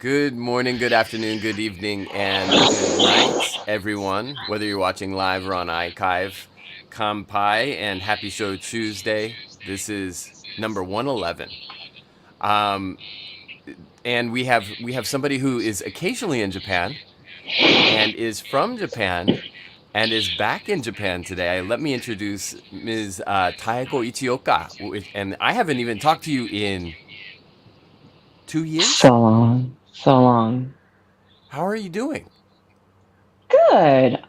Good morning, good afternoon, good evening, and good night, everyone. Whether you're watching live or on archive, Kanpai and Happy Shochu'sday. This is number 111. Um, and we have somebody who is occasionally in Japan and is from Japan and is back in Japan today. Let me introduce Ms. Taeko Ichioka. And I haven't even talked to you in 2 years. So long, so long. How are you doing? Good.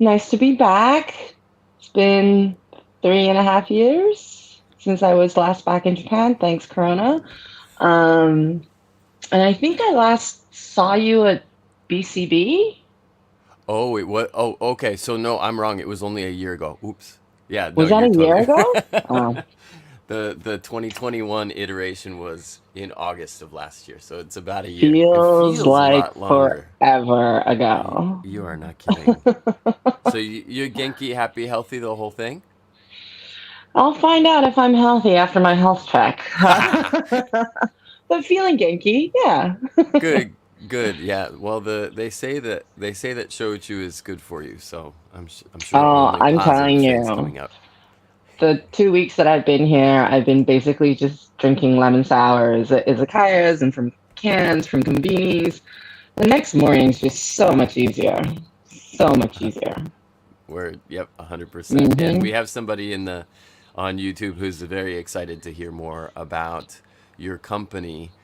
Nice to be back. It's been 3.5 years since I was last back in Japan. Thanks, Corona. Um, and I think I last saw you at BCB. Oh, it was. Oh, okay. So no, I'm wrong. It was only a year ago. Oops. Yeah, no, Was that you're a year totally. ago? Oh, The 2021 iteration was in August of last year, so it's about a year. It feels feels a like lot longer. forever You, ago. you are not kidding. So you're Genki, happy, healthy, the whole thing? I'll find out if I'm healthy after my health check. But feeling genki, yeah. Good, good. Yeah. Well, they say that shochu is good for you, so I'm sure Oh, only I'm positive telling things you. coming out. The 2 weeks that I've been here, I've been basically just drinking lemon sours at izakayas and from cans, from convenies. The next morning's just so much easier. So much easier. Word. Yep, 100%. And we Hmm. have somebody in the on YouTube who's very excited to hear more about your company.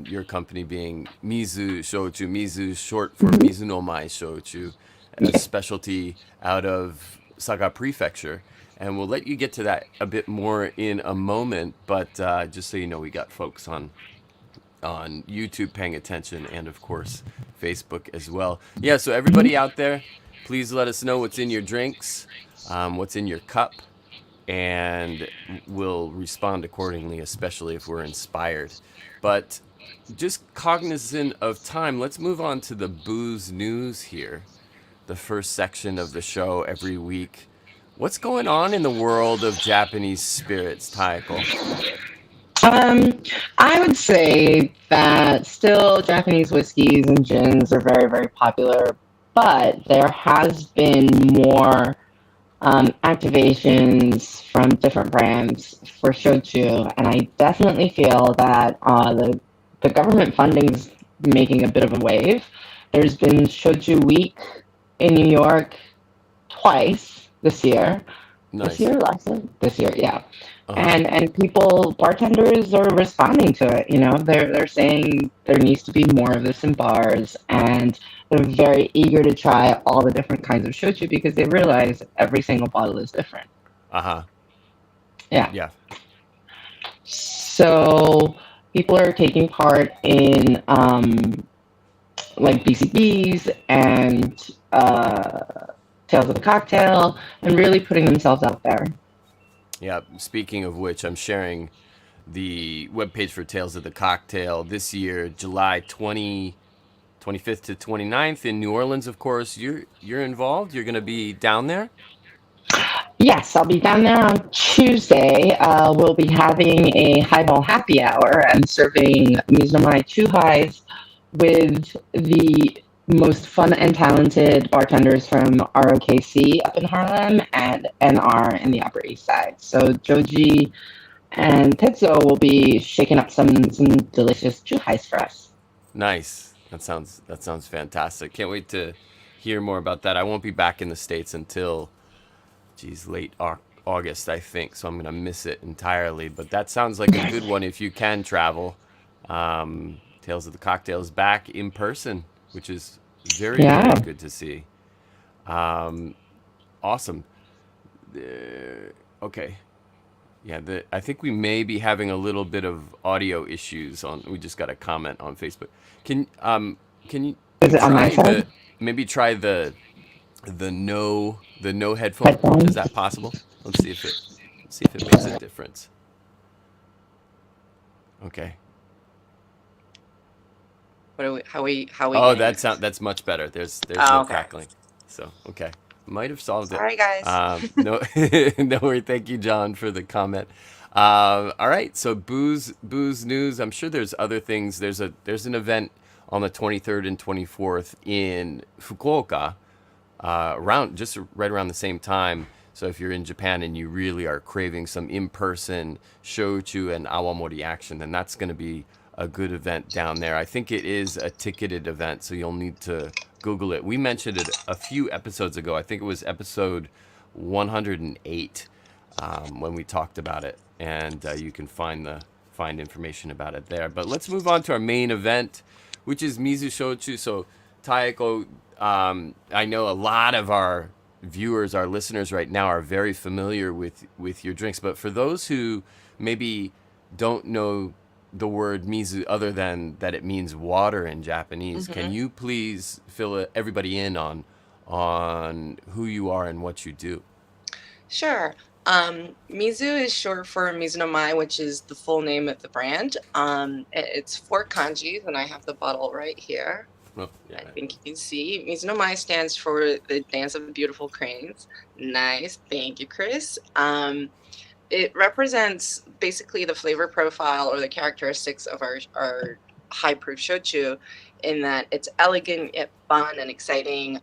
Your company being Mizu Shochu, Mizu short for Hmm. Mizuno Mai Shochu, a Yeah. specialty out of Saga Prefecture. And we'll let you get to that a bit more in a moment. But just so you know, we got folks on YouTube paying attention, and of course Facebook as well. Yeah, so everybody Hmm. out there, please let us know what's in your drinks, what's in your cup, and we'll respond accordingly, especially if we're inspired. But just cognizant of time, let's move on to the booze news here, the first section of the show every week. What's going on in the world of Japanese spirits, Taeko? Um, I would say that still Japanese whiskeys and gins are very, very popular, but there has been more activations from different brands for shochu, and I definitely feel that the government funding's making a bit of a wave. There's been Shochu Week in New York twice this year. This Nice. year, last year, this year, yeah. Uh huh. And people, bartenders are responding to it. They're saying there needs to be more of this in bars, and they're very eager to try all the different kinds of shochu because they realize every single bottle is different. Uh huh. Yeah. Yeah. So people are taking part in like BCBs and Tales of the Cocktail and really putting themselves out there. Yeah, speaking of which, I'm sharing the webpage for Tales of the Cocktail this year, July 25th to 29th in New Orleans, of course. You're involved? You're going to be down there? Yes, I'll be down there on Tuesday. We'll be having a highball happy hour and serving Mizumai Chuhais with the most fun and talented bartenders from ROKC up in Harlem and NR in the Upper East Side. So Joji and Tetsuo will be shaking up some delicious Chuhais for us. Nice. That sounds fantastic. Can't wait to hear more about that. I won't be back in the States until geez, late August, I think, so I'm going to miss it entirely, but that sounds like a good one if you can travel. Tales of the Cocktails back in person, which is very, Yeah. very good to see. Um, awesome. Okay. Yeah, I think we may be having a little bit of audio issues on. We just got a comment on Facebook. Can you Is it on my try side? the no headphone? Is Headphones? that possible? Let's see if it makes a difference. Okay. How are we Oh, getting this? that's much better. There's Oh, no okay. crackling. So okay, might have solved it. Sorry, guys. No, no worry. Thank you, John, for the comment. All right, so booze news. I'm sure there's other things. There's an event on the 23rd and 24th in Fukuoka, around just right around the same time. So if you're in Japan and you really are craving some in-person shochu and awamori action, then that's going to be a good event down there. I think it is a ticketed event, so you'll need to Google it. We mentioned it a few episodes ago. I think it was episode 108 when we talked about it, and you can find information about it there. But let's move on to our main event, which is Mizu Shochu. So Taeko, I know a lot of our viewers, our listeners right now are very familiar with your drinks, but for those who maybe don't know the word mizu other than that it means water in Japanese, can you please fill everybody in on who you are and what you do? Sure. Mizu is short for Mizu no Mai, which is the full name of the brand. It's four kanjis, and I have the bottle right here. Oh, yeah. I think you can see. Mizu no Mai stands for the Dance of Beautiful Cranes. Nice. Thank you, Chris. It represents basically the flavor profile or the characteristics of our high proof shochu, in that it's elegant yet fun and exciting.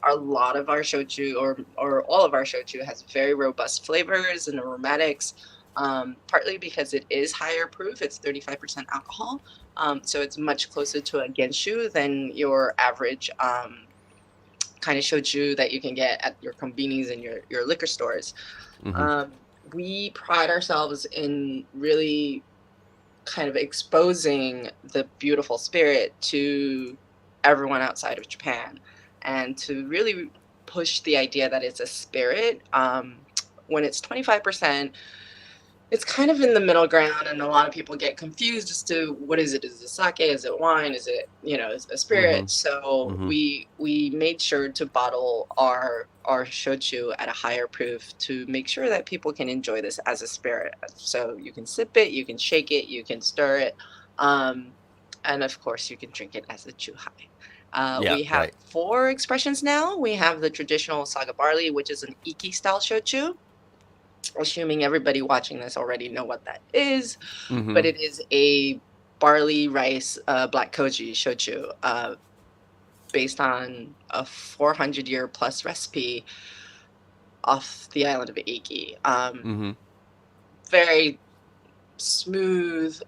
A lot of our shochu, or all of our shochu, has very robust flavors and aromatics, partly because it is higher proof. It's 35% alcohol, so it's much closer to a genshu than your average kind of shochu that you can get at your konbinis and your liquor stores. We pride ourselves in really kind of exposing the beautiful spirit to everyone outside of Japan, and to really push the idea that it's a spirit. When it's 25%, it's kind of in the middle ground, and a lot of people get confused as to what is it? Is it sake? Is it wine? Is it, a spirit? So we made sure to bottle our shochu at a higher proof to make sure that people can enjoy this as a spirit. So you can sip it, you can shake it, you can stir it, and of course you can drink it as a chuhai. We have 4 expressions now. We have the traditional Saga barley, which is an Iki style shochu. Assuming everybody watching this already know what that is, but it is a barley rice black koji shochu, based on a 400-year plus recipe off the island of Iki. Very smooth,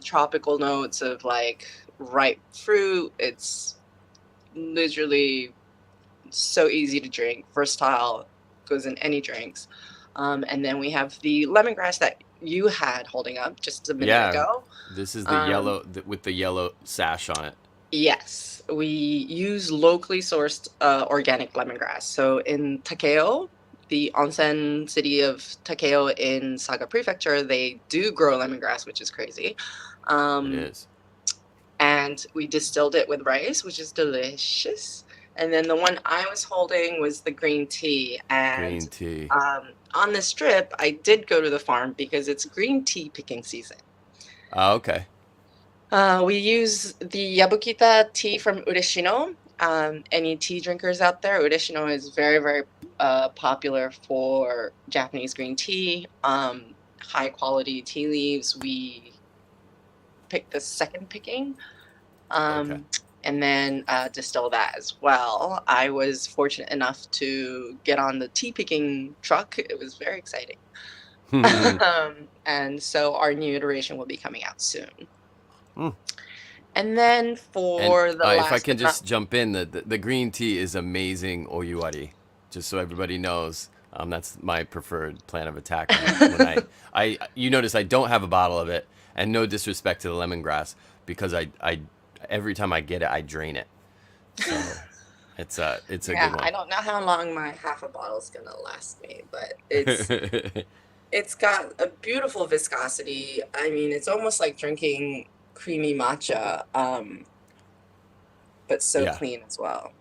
tropical notes of like ripe fruit. It's literally so easy to drink, versatile, goes in any drinks. And then we have the lemongrass that you had holding up just a minute ago. This is the yellow with the yellow sash on it. Yes, we use locally sourced organic lemongrass. So in Takeo, the onsen city of Takeo in Saga Prefecture, they do grow lemongrass, which is crazy. It is. And we distilled it with rice, which is delicious. And then the one I was holding was the green tea. And on this trip, I did go to the farm because it's green tea picking season. Oh, okay. We use the Yabukita tea from Ureshino. Any tea drinkers out there, Ureshino is very, very popular for Japanese green tea. High quality tea leaves. We picked the second picking. And then distill that as well. I was fortunate enough to get on the tea picking truck. It was very exciting. And so our new iteration will be coming out soon. And then if I can just jump in, the green tea is amazing oyuwari. Just so everybody knows, that's my preferred plan of attack. When you notice I don't have a bottle of it, and no disrespect to the lemongrass, because I every time I get it, I drain it. So it's a good one. I don't know how long my half a bottle is gonna last me, but it's got a beautiful viscosity. I mean, it's almost like drinking creamy matcha, but so clean as well.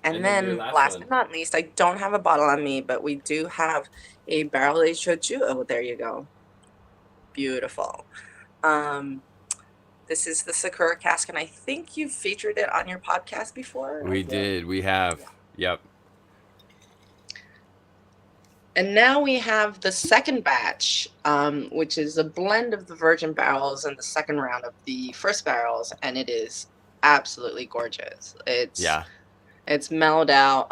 And then last but not least, I don't have a bottle on me, but we do have a barrel-aged shochu. Oh, there you go. Beautiful. This is the Sakura cask, and I think you've featured it on your podcast before. We did. We have. Yep. And now we have the second batch, which is a blend of the virgin barrels and the second round of the first barrels, and it is absolutely gorgeous. Yeah. It's mellowed out.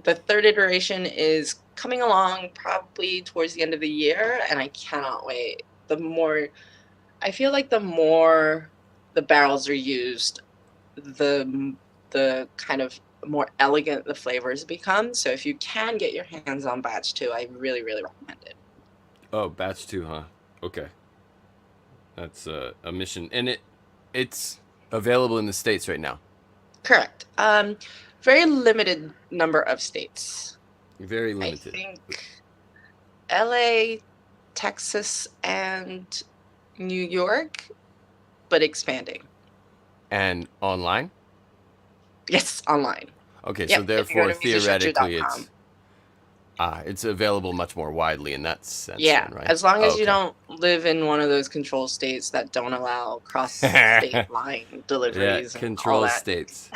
The third iteration is coming along probably towards the end of the year, and I cannot wait. I feel like the more the barrels are used, the kind of more elegant the flavors become. So if you can get your hands on batch 2, I really, really recommend it. Oh, batch 2, huh? Okay. That's a mission. And it's available in the States right now. Correct. Very limited number of states. Very limited. I think LA, Texas, and New York, but expanding. And online? Yes, online. Okay, Yep, so therefore, theoretically, MizuShochu.com. it's available much more widely in that sense, Yeah, then, right? as long as you Okay. don't live in one of those control states that don't allow cross-state line Yeah, deliveries and all control that. states.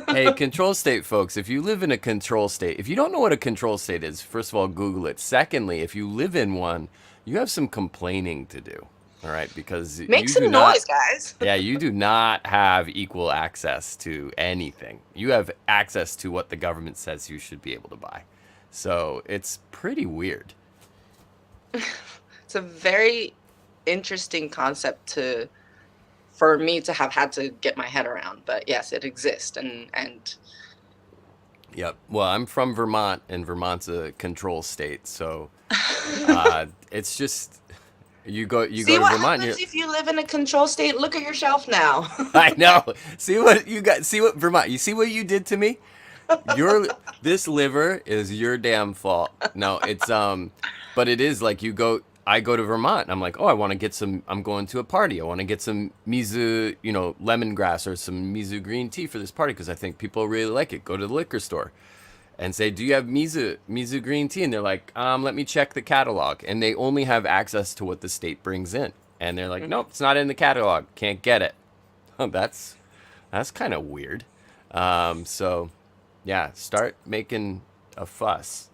Hey, control state folks, if you live in a control state, if you don't know what a control state is, first of all, Google it. Secondly, if you live in one, you have some complaining to do. All right, because Make you do some not, noise, guys. yeah, you do not have equal access to anything. You have access to what the government says you should be able to buy. So it's pretty weird. It's a very interesting concept for me to have had to get my head around, but yes, it exists, and Yep. Well, I'm from Vermont, and Vermont's a control state, so it's just you go see to what Vermont. happens if you live in a control state. Look at your shelf now. I know. See what you got. See what Vermont. You see what you did to me. Your this liver is your damn fault. No, it's but it is like you go. I go to Vermont. And I'm like, oh, I want to get some. I'm going to a party. I want to get some Mizu, lemongrass or some Mizu green tea for this party because I think people really like it. Go to the liquor store and say, do you have Mizu green tea? And they're like, let me check the catalog. And they only have access to what the state brings in. And they're like, nope, it's not in the catalog. Can't get it. That's kind of weird. So yeah, start making a fuss.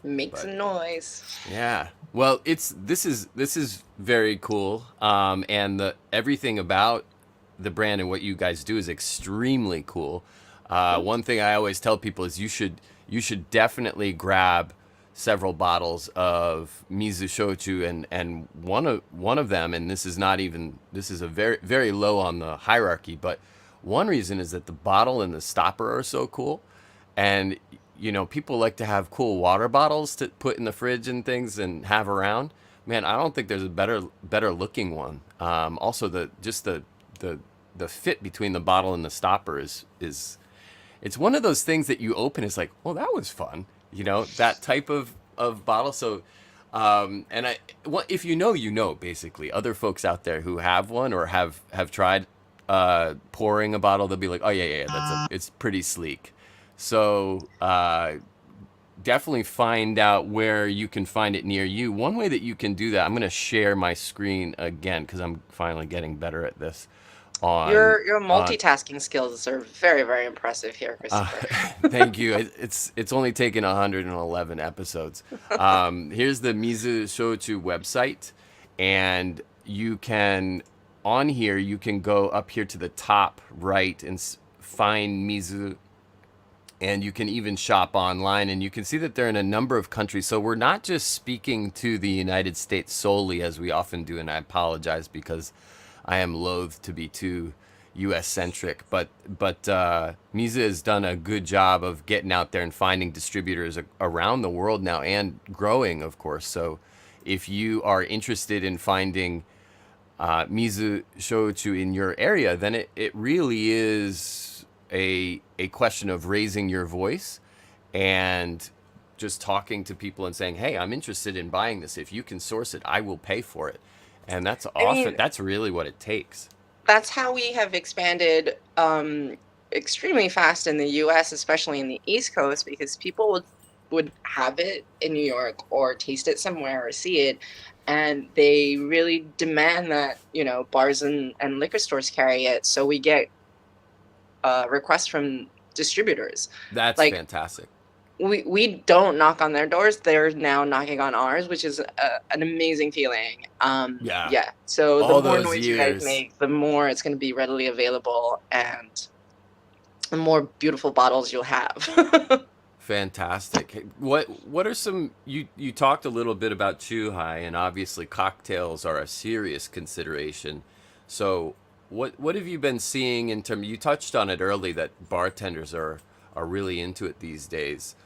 Make some noise. Yeah. Well, this is very cool. And everything about the brand and what you guys do is extremely cool. One thing I always tell people is you should definitely grab several bottles of Mizu Shochu and one of them, and this is a very very low on the hierarchy, but one reason is that the bottle and the stopper are so cool. And people like to have cool water bottles to put in the fridge and things and have around. Man, I don't think there's a better looking one. Also, the fit between the bottle and the stopper is it's one of those things that you open. It's like, well, that was fun. That type of bottle. So, if basically, other folks out there who have one or have tried pouring a bottle, they'll be like, oh yeah, it's pretty sleek. So definitely find out where you can find it near you. One way that you can do that, I'm going to share my screen again because I'm finally getting better at this. Your multitasking skills are very, very impressive here, Christopher. Thank you. It's only taken 111 episodes. Here's the Mizu Shochu website, and you can go up here to the top right and find Mizu. And you can even shop online, and you can see that they're in a number of countries. So we're not just speaking to the United States solely, as we often do, and I apologize because I am loath to be too U.S.-centric. But Mizu has done a good job of getting out there and finding distributors around the world now, and growing, of course. So if you are interested in finding Mizu Shochu in your area, then it really is a question of raising your voice and just talking to people and saying, hey, I'm interested in buying this. If you can source it, I will pay for it. And that's that's really what it takes. That's how we have expanded extremely fast in the US, especially in the East Coast, because people would have it in New York or taste it somewhere or see it, and they really demand that bars and liquor stores carry it. So we get requests from distributors. That's fantastic. we don't knock on their doors. They're now knocking on ours, which is an amazing feeling. Yeah. Yeah. So the All more those noise you guys years. make, the more it's going to be readily available, and the more beautiful bottles you'll have. Fantastic. Hey, what are some you talked a little bit about Chuhai, and obviously cocktails are a serious consideration. So what have you been seeing in terms, you touched on it early that bartenders are really into it these days.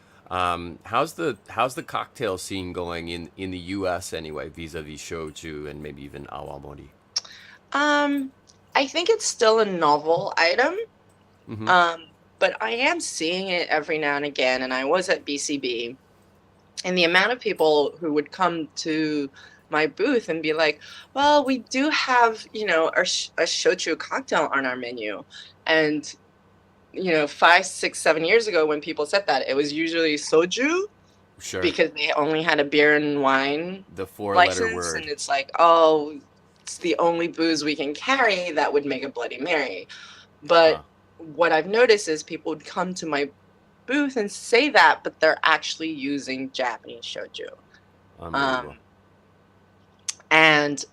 How's the cocktail scene going in the US anyway, vis-a-vis shochu and maybe even awamori? um, I think it's still a novel item. Mhm. Um, but I am seeing it every now and again, and I was at BCB, and the amount of people who would come to my booth and be like, "Well, we do have, a shochu cocktail on our menu," and 5, 6, 7 years ago, when people said that, it was usually soju Sure. because they only had a beer and wine The four-letter license, and word. it's like, oh, it's the only booze we can carry that would make a Bloody Mary. But Huh. what I've noticed is people would come to my booth and say that, but they're actually using Japanese shoju. Unbelievable. Um, and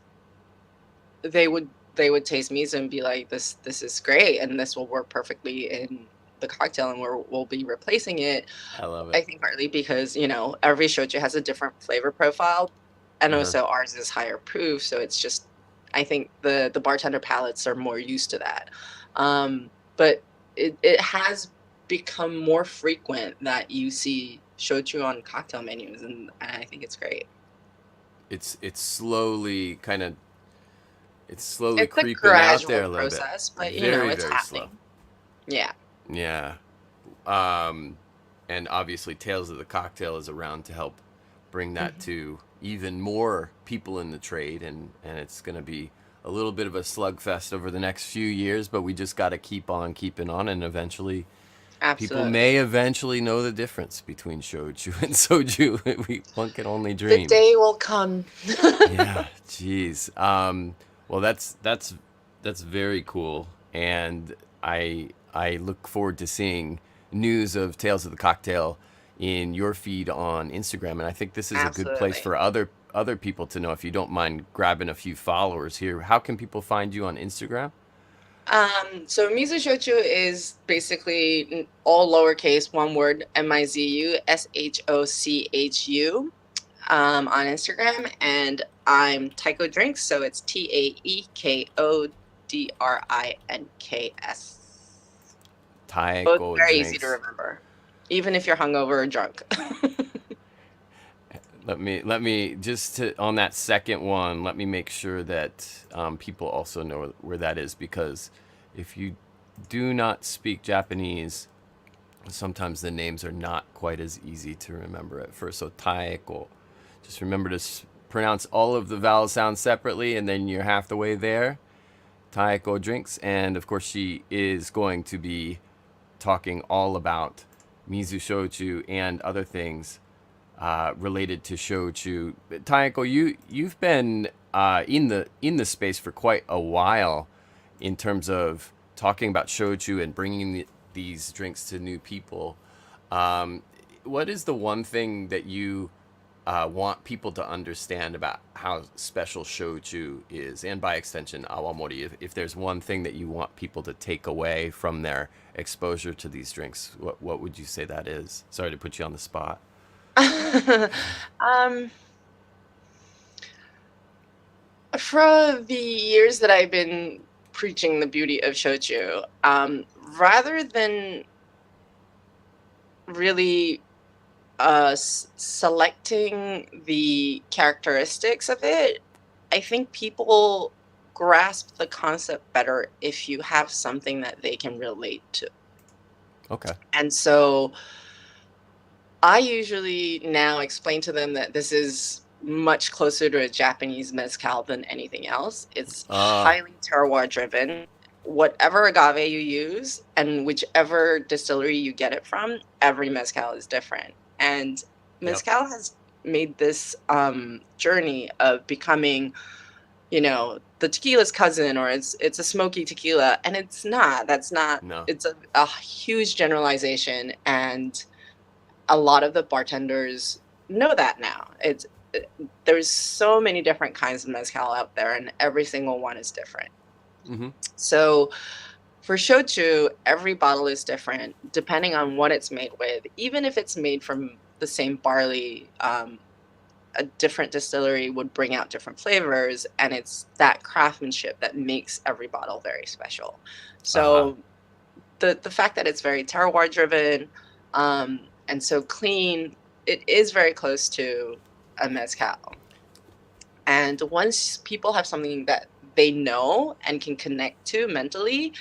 they would taste miso and be like, this is great, and this will work perfectly in the cocktail, and we'll be replacing it. I love I it. think partly because every shochu has a different flavor profile, and Uh-huh. also ours is higher proof, so it's just, I think the bartender palates are more used to that. But it has become more frequent that you see shochu on cocktail menus, and I think it's great. It's slowly kind of it's slowly It's a creeping out there gradual a little bit. process, but Very, it's very slow. happening. Yeah, Yeah. Um, and obviously, Tales of the Cocktail is around to help bring that hmm to even more people in the trade, and it's going to be a little bit of a slugfest over the next few years, but we just got to keep on keeping on, and eventually, people absolutely. may eventually know the difference between shochu and soju. One can only The dream. day will come. Yeah, geez. Well, that's very cool, and I look forward to seeing news of Tales of the Cocktail in your feed on Instagram, and I think this is a good place Absolutely. for other people to know. If you don't mind grabbing a few followers here, how can people find you on Instagram? So Mizu Shochu is basically all lowercase, one word, MIZU, on Instagram, and I'm Taeko Drinks, so it's TaekoDrinks. Both Taeko very easy to Drinks. remember, even if you're hungover or drunk. Let me just on that second one. Let me make sure that people also know where that is, because if you do not speak Japanese, sometimes the names are not quite as easy to remember at first. So Taeko, just remember to pronounce all of the vowel sounds separately, and then you're half the way there. Taeko Drinks, and of course she is going to be talking all about Mizu Shochu and other things related to shochu. Taeko, you've been in the space for quite a while in terms of talking about shochu and bringing these drinks to new people. Um, what is the one thing that you want people to understand about how special shochu is, and by extension awamori? If there's one thing that you want people to take away from their exposure to these drinks, what would you say that is? Sorry to put you on the spot. um, for the years that I've been preaching the beauty of shochu, rather than really selecting the characteristics of it, I think people grasp the concept better if you have something that they can relate to. Okay. And so I usually now explain to them that this is much closer to a Japanese mezcal than anything else. It's Uh, highly terroir driven. Whatever agave you use and whichever distillery you get it from, every mezcal is different. And yep. mezcal has made this journey of becoming, the tequila's cousin, or it's a smoky tequila, and it's not. That's not. No. It's a huge generalization, and a lot of the bartenders know that now. There's so many different kinds of mezcal out there, and every single one is different. Mm-hmm. So for shochu, every bottle is different depending on what it's made with. Even if it's made from the same barley, a different distillery would bring out different flavors, and it's that craftsmanship that makes every bottle very special. Uh-huh. So the fact that it's very terroir driven, and so clean, it is very close to a mezcal. And once people have something that they know and can connect to mentally,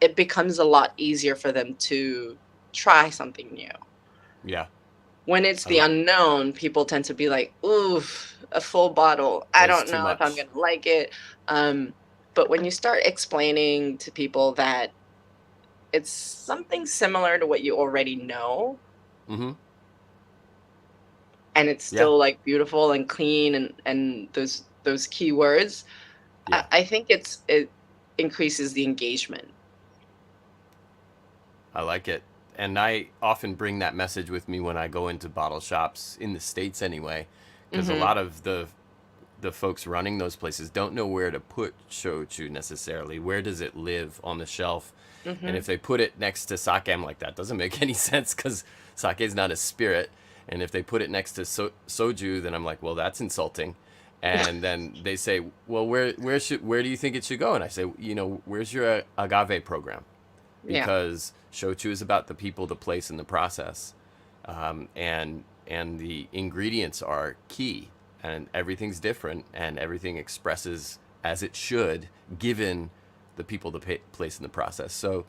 it becomes a lot easier for them to try something new. Yeah. When it's I the lo- unknown, people tend to be like, ooh, a full bottle. I it's don't too know if I'm much. going to like it. But when you start explaining to people that it's something similar to what you already know, Mm-hmm. and it's Yeah. still like beautiful and clean, and those keywords, Yeah. I think it increases the engagement. I like it. And I often bring that message with me when I go into bottle shops in the States anyway, because a Hmm. lot of the folks running those places don't know where to put shochu necessarily. Where does it live on the shelf? And Hmm. if they put it next to sake, I'm like, that doesn't make any sense because sake is not a spirit. And if they put it next to soju, then I'm like, well, that's insulting. And then they say, well, where do you think it should go? And I say, where's your agave program? Yeah. Because shochu is about the people, the place, and the process, and the ingredients are key, and everything's different, and everything expresses as it should, given the people, the place, and the process. So,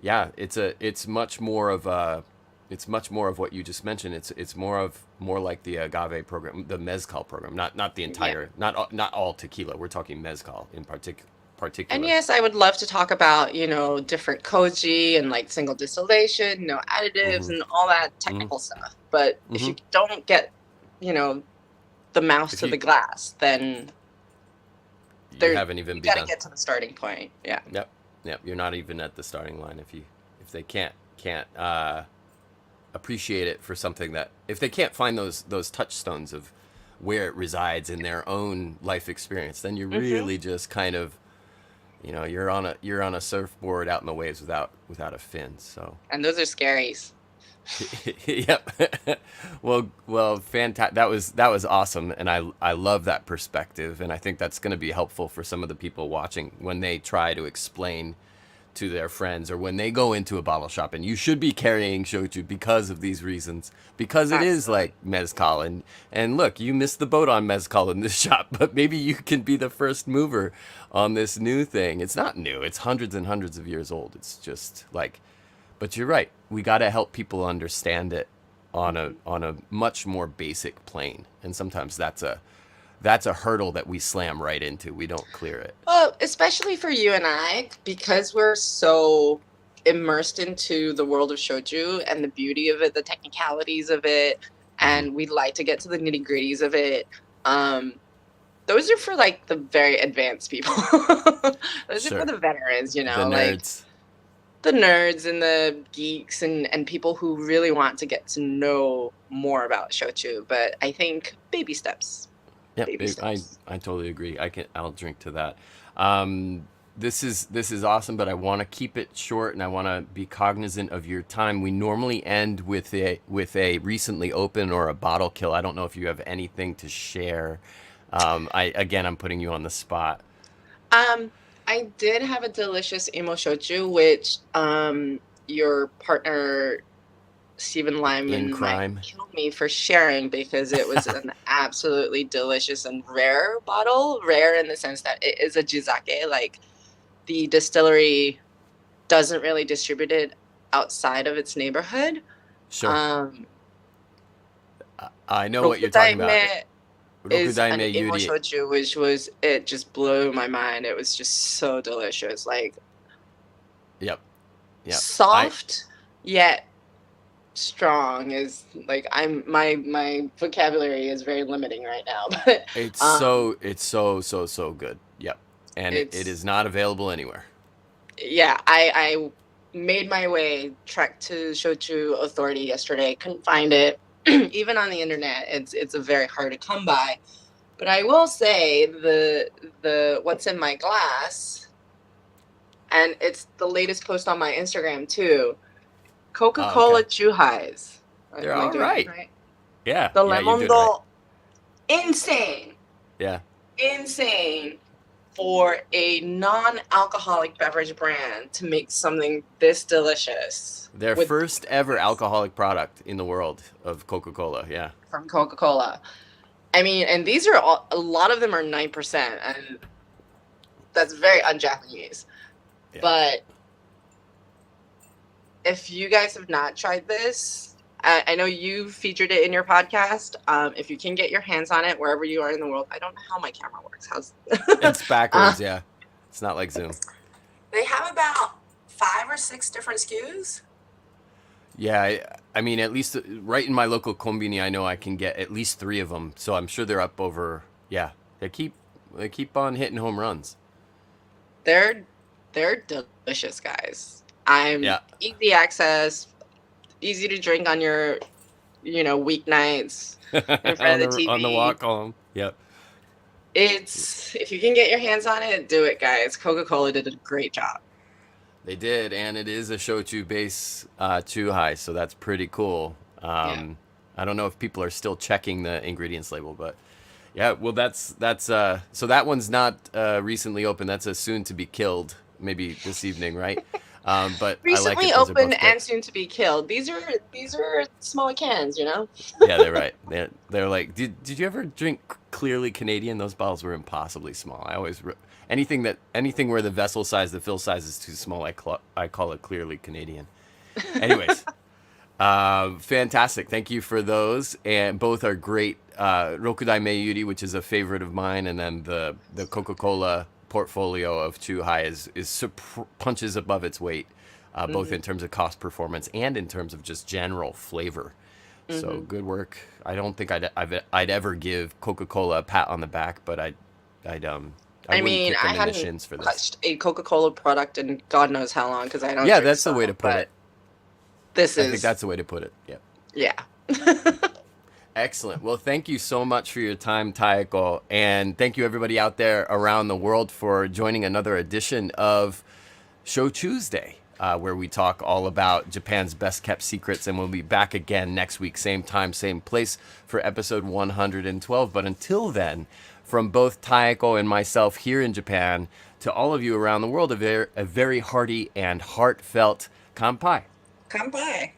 yeah, it's much more of what you just mentioned. It's more like the agave program, the mezcal program, not the Yeah. entire, not all tequila. We're talking mezcal in And particular. yes, I would love to talk about, different koji and like single distillation, no additives Mm-hmm. and all that Mm-hmm. technical stuff. But if Mm-hmm. you don't get, you know, the mouse If to you the glass, then you there haven't even you got to begun. get to the starting point. Yeah. Yep, yep. You're not even at the starting line if they can't appreciate it for something that if they can't find those touchstones of where it resides in their own life experience, then you're Hmm. really just kind of you're on a surfboard out in the waves without a fin. So And those are scaries. yep. Well, fantastic. That was awesome, and I love that perspective, and I think that's going to be helpful for some of the people watching when they try to explain to their friends or when they go into a bottle shop. And you should be carrying shochu because of these reasons, because it is Absolutely. like mezcal. And look, you missed the boat on mezcal in this shop, but maybe you can be the first mover on this new thing. It's not new. It's hundreds and hundreds of years old. It's just like, but you're right. We got to help people understand it on a much more basic plane. And sometimes that's a hurdle that we slam right into. We don't clear it. Well, especially for you and I, because we're so immersed into the world of shoju and the beauty of it, the technicalities of it, Hmm. and we like to get to the nitty gritties of it. Um, those are for like the very advanced people. Those are for Sure. the veterans, The like nerds. the nerds and the geeks and people who really want to get to know more about shochu. But I think baby steps, Yep, baby I steps. I totally agree. I'll drink to that. This is awesome, but I want to keep it short, and I want to be cognizant of your time. We normally end with a recently open or a bottle kill. I don't know if you have anything to share. I'm putting you on the spot. Um, I did have a delicious emo shochu, which your partner Stephen In Lyman might crime. kill me for sharing because it was an absolutely delicious and rare bottle. Rare in the sense that it is a jizake, like the distillery doesn't really distribute it outside of its neighborhood. Sure. Um, I know what you're talking about. Rokudaime is an Rokudaime emo Yuri. shochu, which was it just blew my mind. It was just so delicious, like Yep. Yep. I soft yet strong is like my vocabulary is very limiting right now. But it's so good. Yep. And it it's is not available anywhere. yeah, I made my way, trekked to Shochu Authority yesterday. Couldn't find it. Even on the internet, it's a very hard to come by. But I will say the what's in my glass, and it's the latest post on my Instagram too. Coca-Cola Chuhais. They're Am I all doing right. it right? Yeah. The yeah, lemon you're doing dole, insane, Yeah. insane for a non-alcoholic beverage brand to make something this delicious. Their first ever alcoholic product in the world of Coca-Cola. Yeah. From Coca-Cola. I mean, and these are a lot of them are 9%, and that's very un-Japanese. Yeah. But if you guys have not tried this, I know you featured it in your podcast. If you can get your hands on it wherever you are in the world, I don't know how my camera works. It's backwards, yeah. It's not like Zoom. They have about 5 or 6 different SKUs. Yeah, I mean, at least right in my local konbini, I know I can get at least 3 of them. So I'm sure they're up over. Yeah, they keep on hitting home runs. They're delicious, guys. Easy access, easy to drink on your, weeknights in front of the TV. On the walk home. Yep. If you can get your hands on it, do it, guys. Coca-Cola did a great job. They did, and it is a shochu base chuhai, so that's pretty cool. I don't know if people are still checking the ingredients label, but yeah, well, that's so that one's not recently open. That's a soon to be killed, maybe this evening, right? But recently I like it. Opened and soon to be killed. These are smaller cans, Yeah, they're right. They're like, did you ever drink Clearly Canadian? Those bottles were impossibly small. I always anything where the vessel size, the fill size is too small, I call it Clearly Canadian. Anyways, fantastic. Thank you for those, and both are great. Rokudai Meiyuri, which is a favorite of mine, and then the Coca-Cola portfolio of Chuhai is punches above its weight, both in terms of cost performance and in terms of just general flavor. So good work. I don't think I'd ever give Coca-Cola a pat on the back, but I hadn't touched a Coca-Cola product in God knows how long because I don't. Yeah, that's the way to put it. I think that's the way to put it. Yep. Yeah. Excellent. Well, thank you so much for your time, Taeko, and thank you everybody out there around the world for joining another edition of Shochu'sday, where we talk all about Japan's best kept secrets, and we'll be back again next week, same time, same place for episode 112. But until then, from both Taeko and myself here in Japan to all of you around the world, a very hearty and heartfelt kanpai. Kanpai.